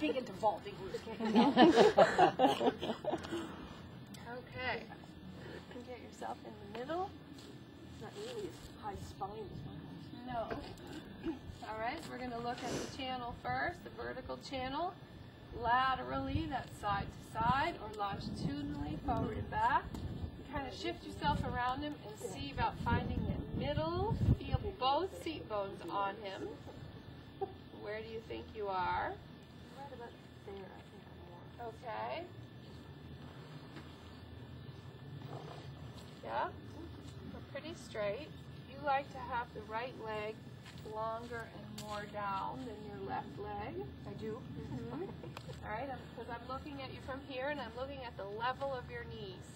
can't get into vaulting. Okay. You get yourself in the middle. It's not nearly as high spine as mine. No. All right, we're going to look at the channel first, the vertical channel. Laterally, that's side to side, or longitudinally, forward and back. You kind of shift yourself around him and see about finding the middle. Feel both seat bones on him. Where do you think you are? Right about there, I think I'm more. Okay. Yeah, we're pretty straight. You like to have the right leg longer and more down than your left leg. I do. Mm-hmm. All right, because I'm looking at you from here, and I'm looking at the level of your knees.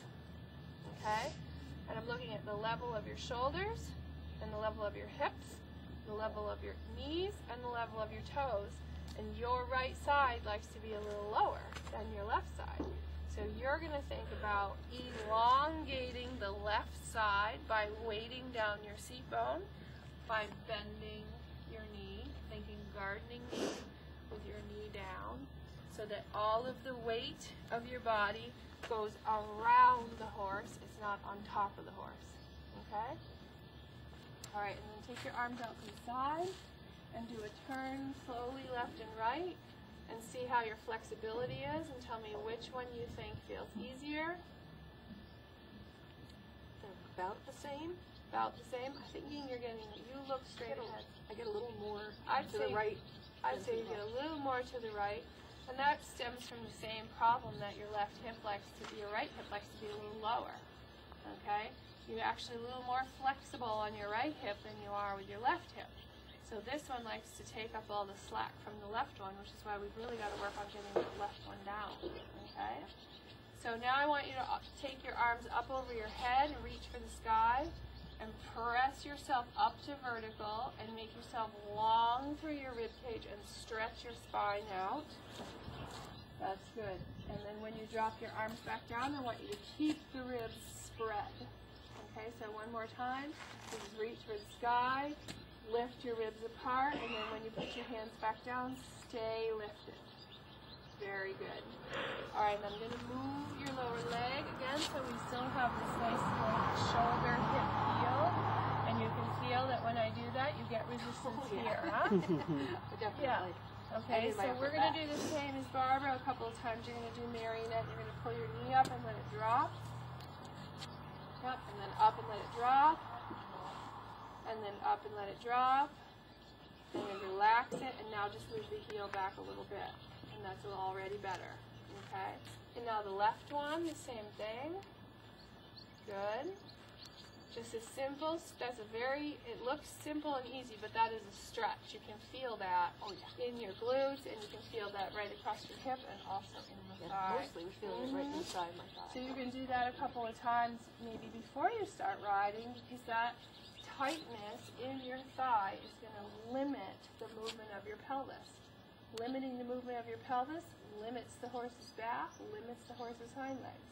Okay? And I'm looking at the level of your shoulders, and the level of your hips, the level of your knees, and the level of your toes. And your right side likes to be a little lower than your left side. So you're going to think about elongating the left side by weighting down your seat bone, by bending your knee, thinking gardening knee with your knee down, so that all of the weight of your body goes around the horse. It's not on top of the horse. Okay? All right, and then take your arms out to the side and do a turn slowly left and right and see how your flexibility is and tell me which one you think feels easier. They're about the same. About the same. I'm thinking you look straight ahead. I get a little more to say, the right. I'd say you get a little more to the right. And that stems from the same problem that your left hip likes to be, your right hip likes to be a little lower. Okay? You're actually a little more flexible on your right hip than you are with your left hip. So this one likes to take up all the slack from the left one, which is why we've really got to work on getting the left one down. Okay? So now I want you to take your arms up over your head and reach for the sky and press yourself up to vertical and make yourself long through your rib cage and stretch your spine out. That's good. And then when you drop your arms back down, I want you to keep the ribs spread. Okay, so one more time. Just reach for the sky, lift your ribs apart, and then when you put your hands back down, stay lifted. Very good. All right, and I'm going to move your lower leg again so we still have this nice little shoulder hip heel. And you can feel that when I do that, you get resistance here, huh? Definitely. Yeah. Okay, so we're going to do the same as Barbara a couple of times. You're going to do marionette. You're going to pull your knee up and let it drop. Yep, and then up and let it drop. And then up and let it drop. And then relax it, and now just move the heel back a little bit. And that's already better. Okay? And now the left one, the same thing. Good. Just as simple, that's it looks simple and easy, but that is a stretch. You can feel that in your glutes, and you can feel that right across your hip and also in the thigh. Mostly we feel it right inside my thigh. So you can do that a couple of times maybe before you start riding, because that tightness in your thigh is going to limit the movement of your pelvis. Limiting the movement of your pelvis limits the horse's back, limits the horse's hind legs.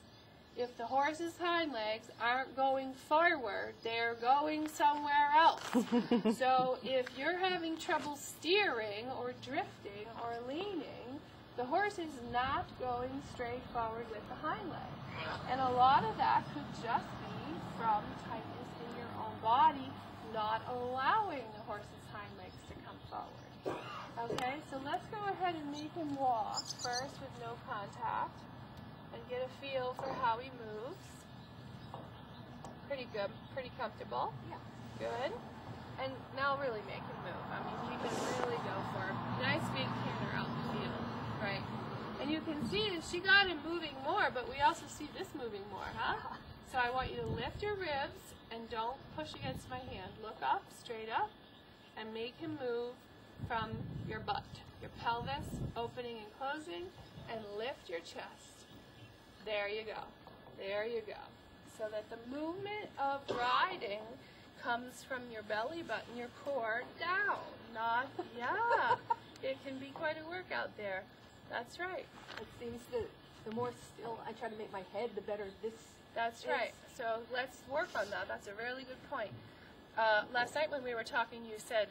If the horse's hind legs aren't going forward, they're going somewhere else. So if you're having trouble steering or drifting or leaning, the horse is not going straight forward with the hind leg. And a lot of that could just be from tightness in your own body, not allowing the horse's hind legs to come forward. Okay, so let's go ahead and make him walk first with no contact and get a feel for how he moves. Pretty good, pretty comfortable. Yeah. Good. And now really make him move. I mean, you can really go for a nice big canter out the field, right? And you can see that she got him moving more, but we also see this moving more, huh? So I want you to lift your ribs and don't push against my hand. Look up, straight up, and make him move from your butt, your pelvis, opening and closing, and lift your chest. There you go. There you go. So that the movement of riding comes from your belly button, your core, down. Not, yeah. It can be quite a workout there. That's right. It seems that the more still I try to make my head, the better this That's right. So let's work on that. That's a really good point. Last night when we were talking, you said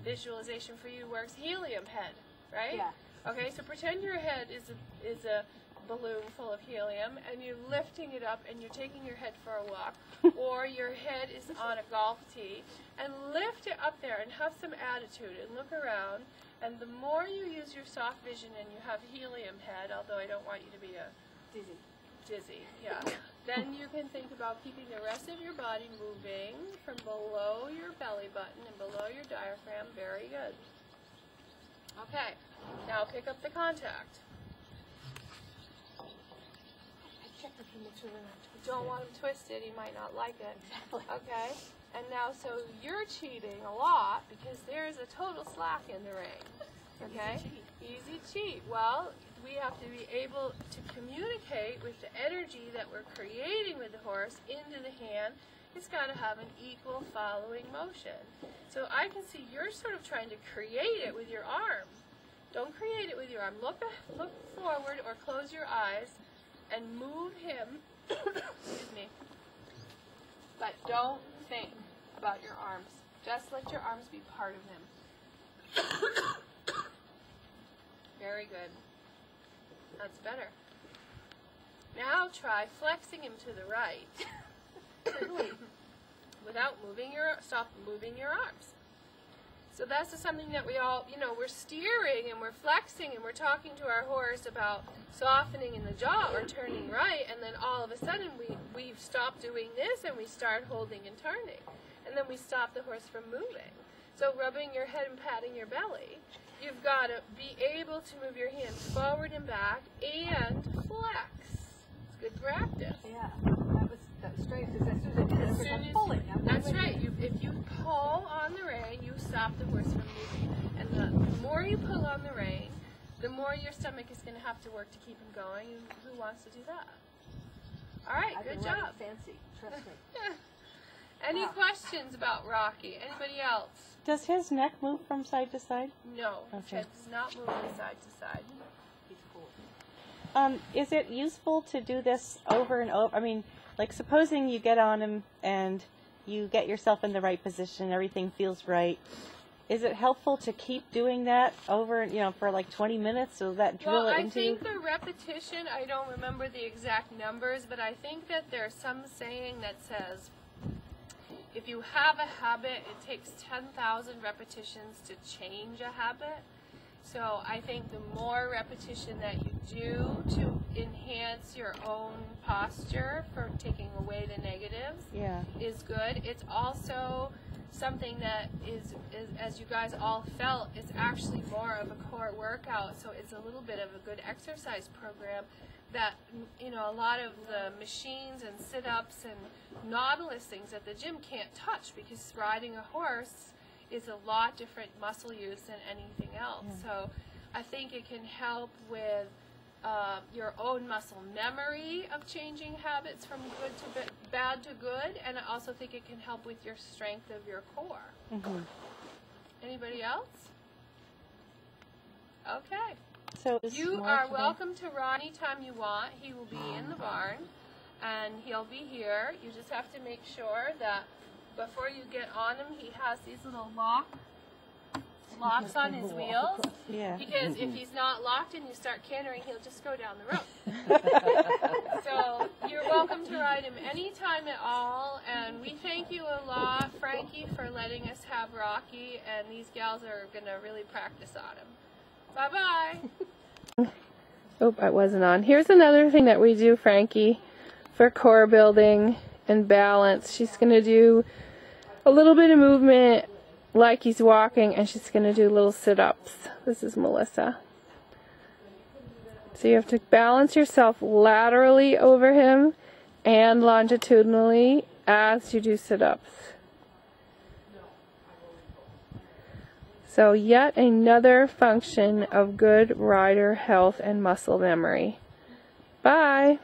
visualization for you works helium head, right? Yeah. Okay, so pretend your head is a balloon full of helium, and you're lifting it up and you're taking your head for a walk, or your head is on a golf tee, and lift it up there and have some attitude and look around, and the more you use your soft vision and you have helium head, although I don't want you to be dizzy, yeah, then you can think about keeping the rest of your body moving from below your belly button and below your diaphragm. Very good. Okay, now pick up the contact. You don't want him twisted, he might not like it. Exactly. Okay? And now, so you're cheating a lot because there's a total slack in the ring. Okay? Easy cheat. Well, we have to be able to communicate with the energy that we're creating with the horse into the hand. It's got to have an equal following motion. So I can see you're sort of trying to create it with your arm. Don't create it with your arm. Look forward or close your eyes and move him, excuse me, but don't think about your arms. Just let your arms be part of him. Very good. That's better. Now try flexing him to the right without stop moving your arms. So that's something that we all, we're steering and we're flexing and we're talking to our horse about softening in the jaw or turning right, and then all of a sudden we stop doing this and we start holding and turning. And then we stop the horse from moving. So rubbing your head and patting your belly, you've got to be able to move your hands forward and back and flex. It's good practice. Yeah, that was straight, because as soon as I did it, I'm pulling. That's right. If you pull on the rein, you stop the horse from moving. And the more you pull on the rein, the more your stomach is going to have to work to keep him going. And who wants to do that? All right, good job. Fancy, trust me. Any questions about Rocky? Anybody else? Does his neck move from side to side? No, his Okay. head does not move from side to side. He's cool. Is it useful to do this over and over? I mean, like supposing you get on him and you get yourself in the right position, everything feels right. Is it helpful to keep doing that over, for like 20 minutes so that drill it into you? I think the repetition, I don't remember the exact numbers, but I think that there's some saying that says, if you have a habit, it takes 10,000 repetitions to change a habit. So I think the more repetition that you do to enhance your own posture for taking away the negatives is good. It's also something that is, as you guys all felt, is actually more of a core workout. So it's a little bit of a good exercise program that, a lot of the machines and sit-ups and Nautilus things at the gym can't touch, because riding a horse is a lot different muscle use than anything else. So I think it can help with your own muscle memory of changing habits from good to bad to good, and I also think it can help with your strength of your core. Anybody else? Okay. So you are welcome to ride anytime you want. He will be in the barn, and he'll be here. You just have to make sure that before you get on him, he has these little locks on his wheels. Yeah. Because if he's not locked and you start cantering, he'll just go down the road. So you're welcome to ride him anytime at all, and we thank you a lot, Frankie, for letting us have Rocky, and these gals are going to really practice on him. Bye-bye. Oh, I wasn't on. Here's another thing that we do, Frankie, for core building and balance. She's going to do a little bit of movement like he's walking, and she's going to do little sit-ups. This is Melissa. So you have to balance yourself laterally over him and longitudinally as you do sit-ups. So yet another function of good rider health and muscle memory. Bye!